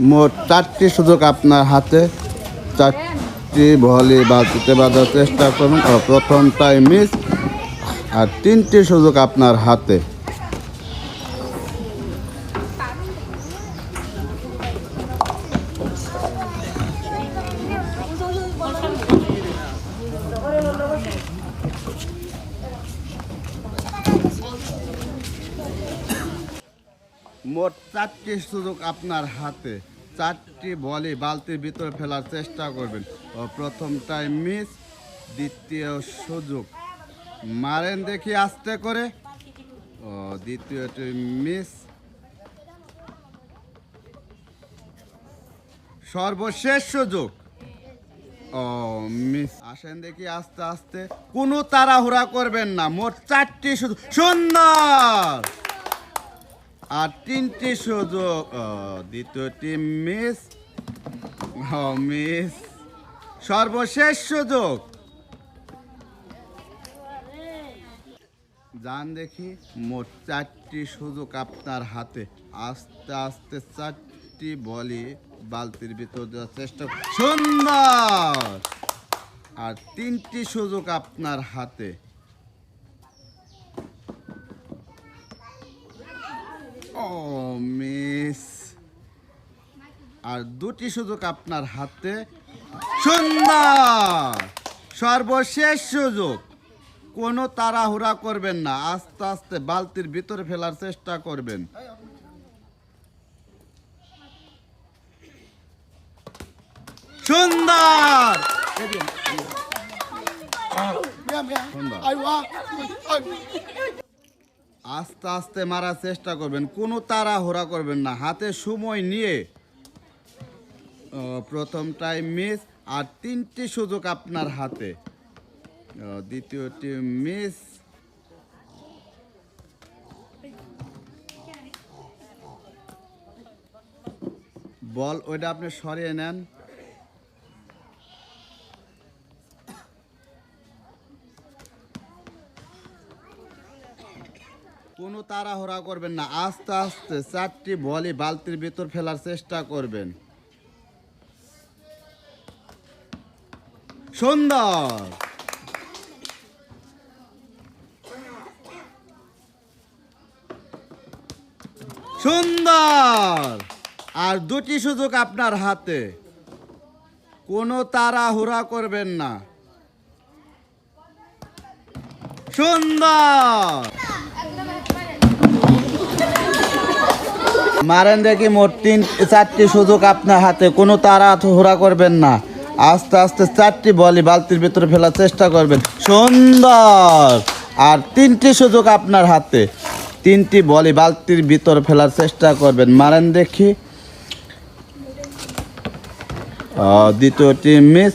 মোট 4টি সুযোগ আপনার হাতে। 4টি বলই বালতিতে বাঁধার চেষ্টা করবেন। প্রথমটাই মিস, আর 3টি সুযোগ আপনার হাতে। মোট 4টি সুযোগ আপনার হাতে। 4টি বলই বালতির ভিতরে ফেলার চেষ্টা করবেন। প্রথমটাই মিস, দ্বিতীয় সুযোগ মারেন দেখি আস্তে করে। দ্বিতীয়টি মিস, সর্বশেষ সুযোগ মিস। আসেন দেখি আস্তে আস্তে, কোনো তাড়াহুড়া করবেন না। মোট 4টি সুযোগ, সুন্দর। আর 3টি সুযোগ, দ্বিতীয়টি মিস, মিস। সর্বশেষ সুযোগ যান দেখি। মোট 4টি সুযোগ আপনার হাতে। আস্তে আস্তে 4টি বলই বালতির ভিতর দেওয়ার চেষ্টা, সুন্দর। আর 3টি সুযোগ আপনার হাতে। মিস। আর 2টি সুযোগ আপনার হাতে, সুন্দর। সর্বশেষ সুযোগ, কোনো তাড়াহুড়া করবেন না, আস্তে আস্তে বালতির ভিতরে ফেলার চেষ্টা করবেন। সুন্দর। আস্তে আস্তে মারার চেষ্টা করবেন, কোনো তাড়াহুড়া করবেন না, হাতে সময় নিয়ে। প্রথমটাই মিস, আর 3টি সুযোগ আপনার হাতে। দ্বিতীয়টি মিস, বল ওইটা আপনি সরিয়ে নেন। কোনো তাড়াহুড়া করবেন না, আস্তে আস্তে 4টি বলই বালতির ভিতর ফেলার চেষ্টা করবেন। সুন্দর। সুন্দর। আর 2টি সুযোগ আপনার হাতে। কোনো তাড়াহুড়া করবেন না। সুন্দর। মারেন দেখি। মোট 4টি সুযোগ আপনার হাতে। কোনো তাড়াহুড়া করবেন না, আস্তে আস্তে 4টি বলই বালতির ভিতরে ফেলার চেষ্টা করবেন। সুন্দর। আর 3টি সুযোগ আপনার হাতে। 3টি বলই বালতির ভিতরে ফেলার চেষ্টা করবেন। মারেন দেখি। দ্বিতীয়টি মিস,